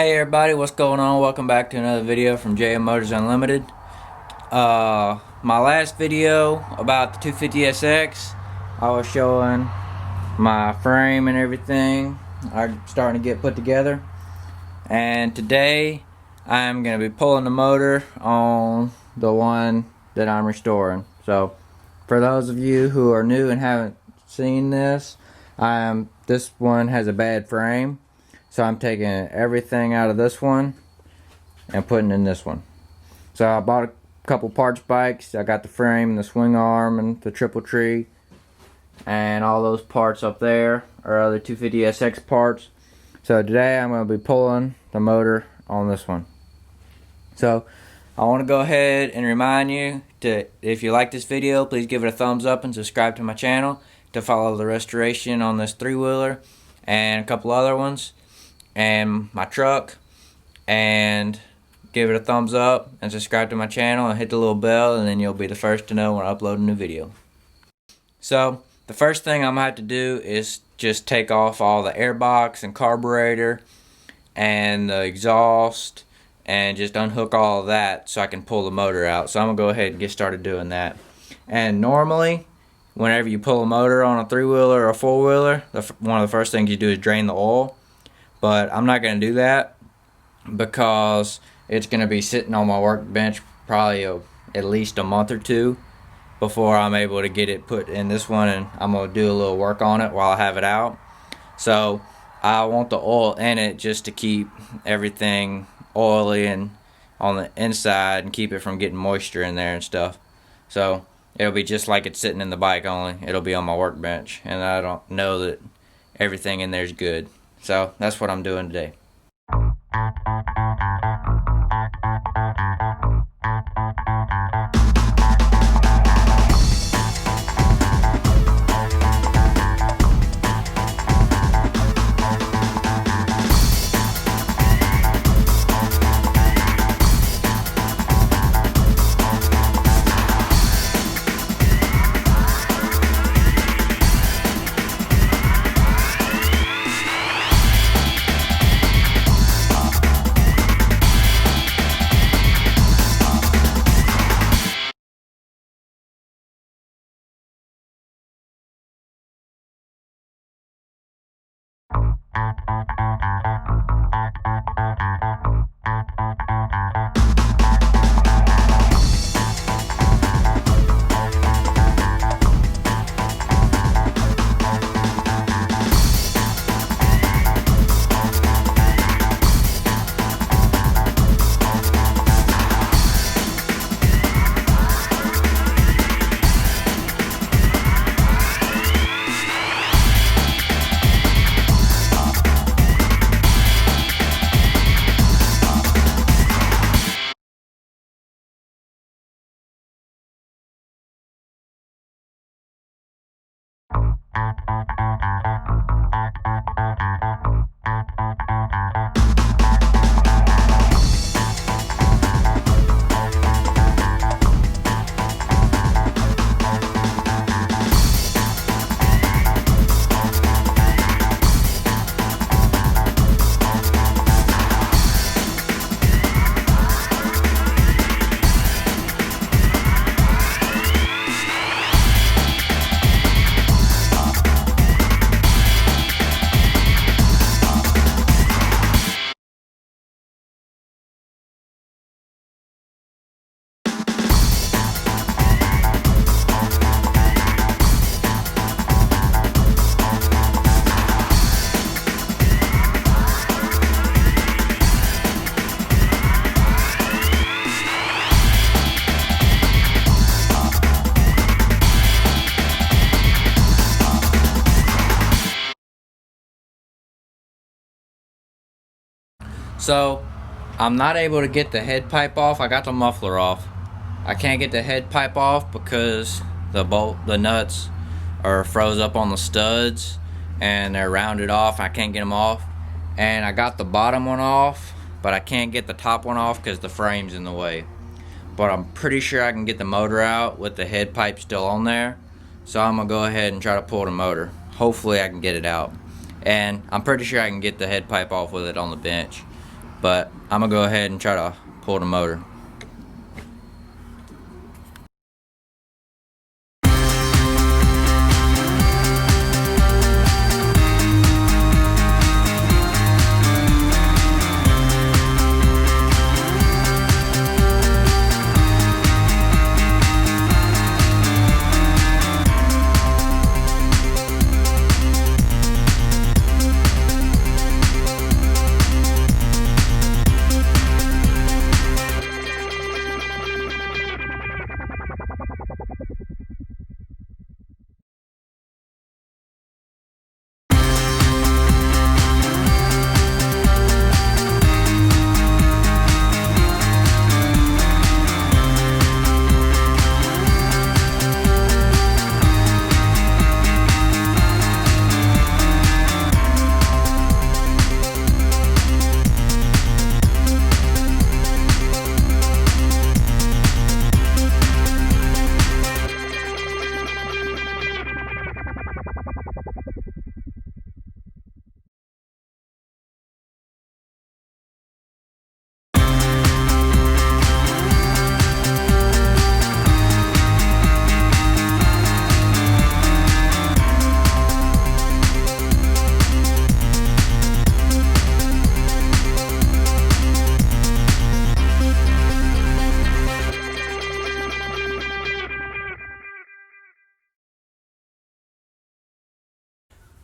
Hey everybody, what's going on? Welcome back to another video from JM Motors Unlimited. My last video about the 250SX, I was showing my frame and everything are starting to get put together. And today I'm going to be pulling the motor on the one that I'm restoring. So for those of you who are new and haven't seen this, this one has a bad frame. So I'm taking everything out of this one and putting in this one. So I bought a couple parts bikes. I got the frame and the swing arm and the triple tree and all those parts up there are other 250SX parts. So today I'm going to be pulling the motor on this one. So I want to go ahead and remind you to, if you like this video, please give it a thumbs up and subscribe to my channel to follow the restoration on this 3-wheeler and a couple other ones and my truck, and give it a thumbs up and subscribe to my channel and hit the little bell, and then you'll be the first to know when I upload a new video. So the first thing I'm gonna have to do is just take off all the airbox and carburetor and the exhaust and just unhook all of that so I can pull the motor out. So I'm gonna go ahead and get started doing that. And normally whenever you pull a motor on a 3-wheeler or a 4-wheeler, one of the first things you do is drain the oil. But I'm not going to do that because it's going to be sitting on my workbench probably at least a month or two before I'm able to get it put in this one, and I'm going to do a little work on it while I have it out. So I want the oil in it just to keep everything oily and on the inside and keep it from getting moisture in there and stuff. So it'll be just like it's sitting in the bike, only it'll be on my workbench, and I don't know that everything in there is good. So that's what I'm doing today. So I'm not able to get the head pipe off. I got the muffler off. I can't get the head pipe off because the nuts are froze up on the studs and they're rounded off. I can't get them off. And I got the bottom one off, but I can't get the top one off because the frame's in the way. But I'm pretty sure I can get the motor out with the head pipe still on there. So I'm gonna go ahead and try to pull the motor. Hopefully I can get it out. And I'm pretty sure I can get the head pipe off with it on the bench. but I'm gonna go ahead and try to pull the motor.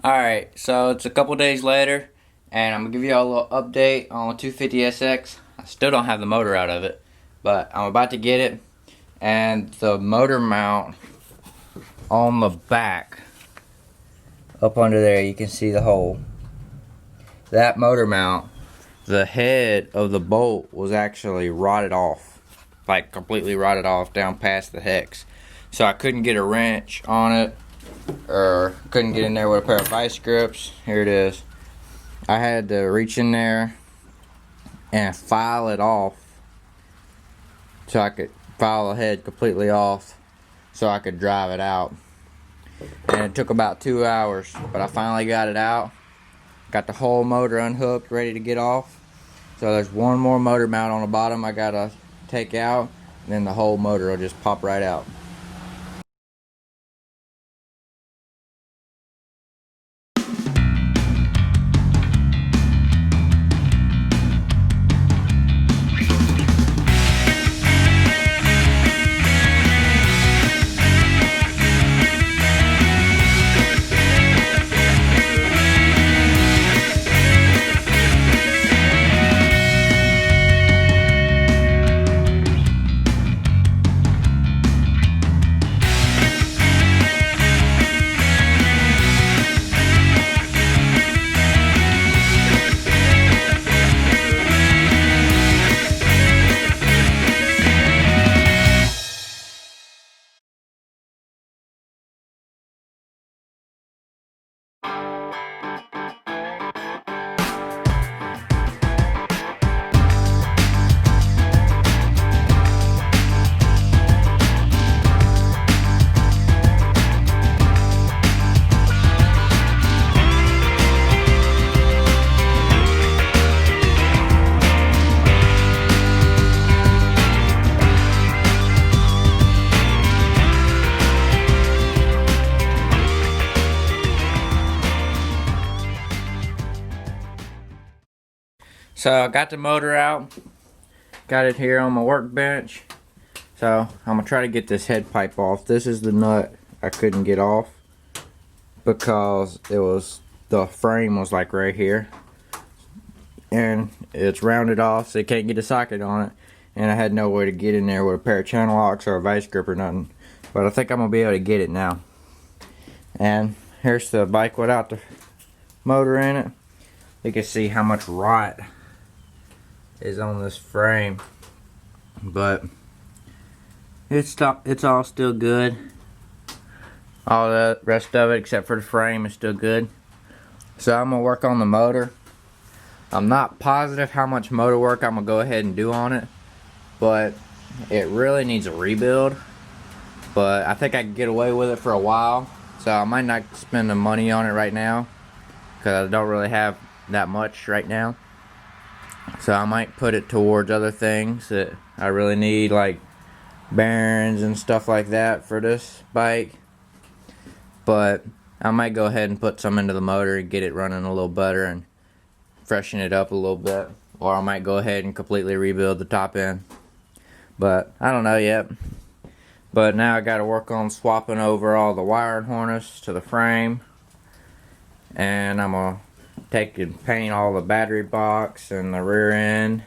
Alright, so it's a couple days later, and I'm going to give you all a little update on the 250SX. I still don't have the motor out of it, but I'm about to get it. And the motor mount on the back, up under there, you can see the hole. That motor mount, the head of the bolt was actually rotted off. Like completely rotted off down past the hex. So I couldn't get a wrench on it, or couldn't get in there with a pair of vice grips. Here it is. I had to reach in there and file it off, so I could file the head completely off so I could drive it out. And it took about 2 hours, but I finally got it out. Got the whole motor unhooked, ready to get off. So there's one more motor mount on the bottom I gotta take out, and then the whole motor will just pop right out. So I got the motor out, got it here on my workbench. So I'm gonna try to get this head pipe off. This is the nut I couldn't get off because the frame was like right here, and it's rounded off, so you can't get a socket on it. And I had no way to get in there with a pair of channel locks or a vice grip or nothing. But I think I'm gonna be able to get it now. And here's the bike without the motor in it. You can see how much rot is on this frame, but it's all still good. All the rest of it except for the frame is still good. So I'm gonna work on the motor. I'm not positive how much motor work I'm gonna go ahead and do on it, but it really needs a rebuild. But I think I can get away with it for a while, so I might not spend the money on it right now because I don't really have that much right now. So I might put it towards other things that I really need, like bearings and stuff like that for this bike. But I might go ahead and put some into the motor and get it running a little better and freshen it up a little bit. Or I might go ahead and completely rebuild the top end. But I don't know yet. But now I got to work on swapping over all the wiring harness to the frame. And I'm going to take and paint all the battery box and the rear end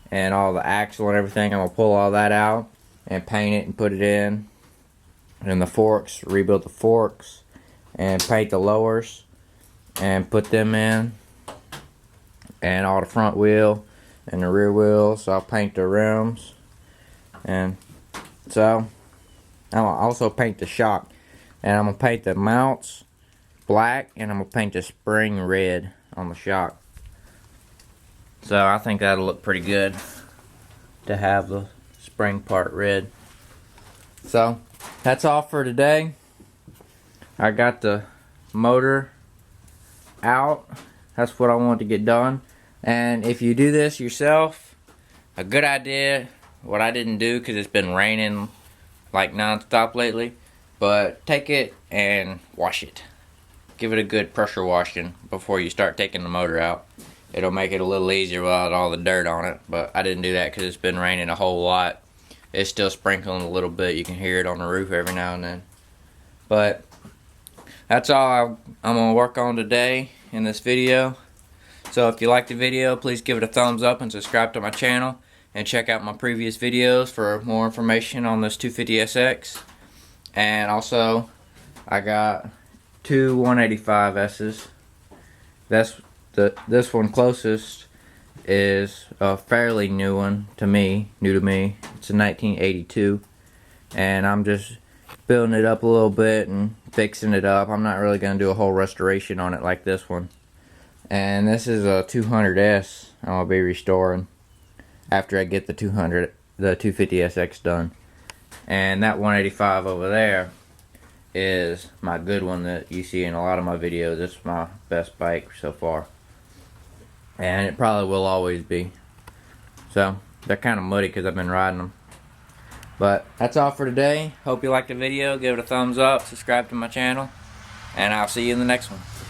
and all the axle and everything. I'm going to pull all that out and paint it and put it in. And the forks, rebuild the forks and paint the lowers and put them in. And all the front wheel and the rear wheel. So I'll paint the rims. And so I'll also paint the shock. And I'm going to paint the mounts black, and I'm going to paint the spring red on the shock. So I think that'll look pretty good to have the spring part red. So that's all for today. I got the motor out. That's what I want to get done. And if you do this yourself, a good idea, what I didn't do because it's been raining like non-stop lately, but take it and wash it. Give it a good pressure washing before you start taking the motor out. It'll make it a little easier without all the dirt on it, but I didn't do that because it's been raining a whole lot. It's still sprinkling a little bit. You can hear it on the roof every now and then. But that's all I'm going to work on today in this video. So if you liked the video, please give it a thumbs up and subscribe to my channel. And check out my previous videos for more information on this 250SX. And also, I got two 185S's. This one closest is a fairly new one to me, It's a 1982, and I'm just building it up a little bit and fixing it up. I'm not really going to do a whole restoration on it like this one. And this is a 200S I'm going to be restoring after I get the 250SX done. And that 185 over there is my good one that you see in a lot of my videos. It's my best bike so far, and it probably will always be. So they're kind of muddy because I've been riding them. But that's all for today. Hope you liked the video. Give it a thumbs up, subscribe to my channel, and I'll see you in the next one.